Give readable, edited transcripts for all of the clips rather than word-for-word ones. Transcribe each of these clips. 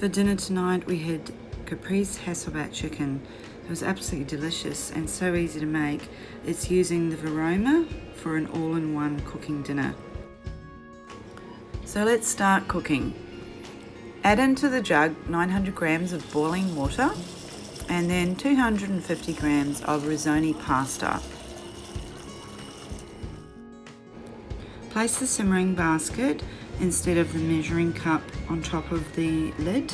For dinner tonight we had Caprese Hasselback chicken. It was absolutely delicious and so easy to make. It's using the Varoma for an all-in-one cooking dinner. So let's start cooking. Add into the jug 900 grams of boiling water and then 250 grams of risotto pasta. Place the simmering basket instead of the measuring cup on top of the lid.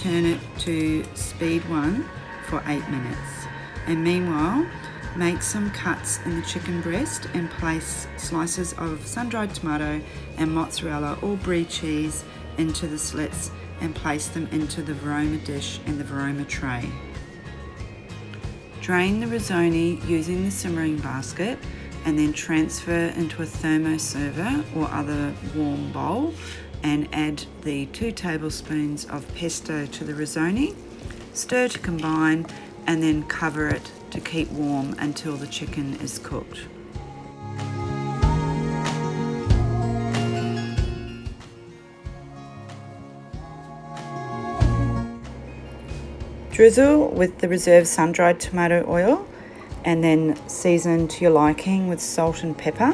Turn it to speed 1 for 8 minutes. And meanwhile, make some cuts in the chicken breast and place slices of sun-dried tomato and mozzarella or brie cheese into the slits and place them into the Varoma dish and the Varoma tray. Drain the risotto using the simmering basket and then transfer into a thermoserver or other warm bowl and add the 2 tablespoons of pesto to the risotto. Stir to combine and then cover it to keep warm until the chicken is cooked. Drizzle with the reserved sun-dried tomato oil and then season to your liking with salt and pepper.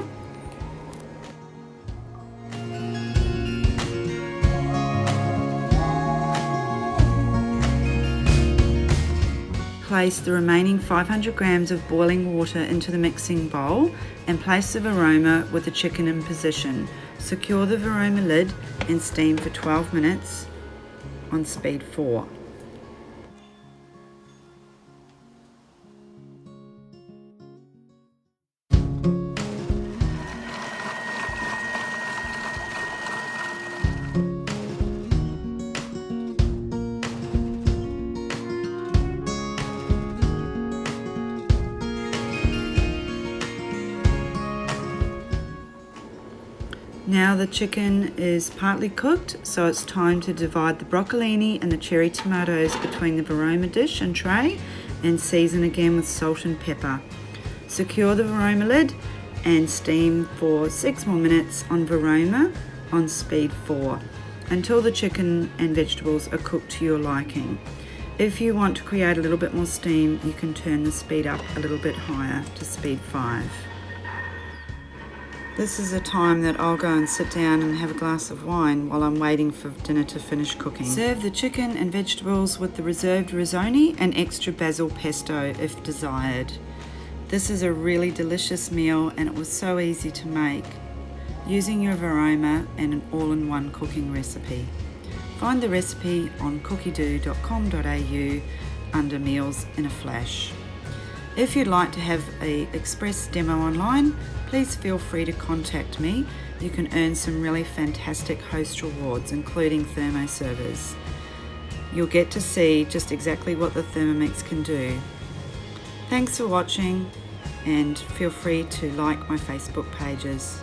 Place the remaining 500 grams of boiling water into the mixing bowl and place the Varoma with the chicken in position. Secure the Varoma lid and steam for 12 minutes on speed 4. Now the chicken is partly cooked, so it's time to divide the broccolini and the cherry tomatoes between the Varoma dish and tray and season again with salt and pepper. Secure the Varoma lid and steam for 6 more minutes on Varoma on speed 4 until the chicken and vegetables are cooked to your liking. If you want to create a little bit more steam, you can turn the speed up a little bit higher to speed 5. This is a time that I'll go and sit down and have a glass of wine while I'm waiting for dinner to finish cooking. Serve the chicken and vegetables with the reserved risotto and extra basil pesto if desired. This is a really delicious meal and it was so easy to make using your Varoma and an all-in-one cooking recipe. Find the recipe on cookidoo.com.au under Meals in a Flash. If you'd like to have an express demo online, please feel free to contact me. You can earn some really fantastic host rewards, including thermoservers. You'll get to see just exactly what the Thermomix can do. Thanks for watching and feel free to like my Facebook pages.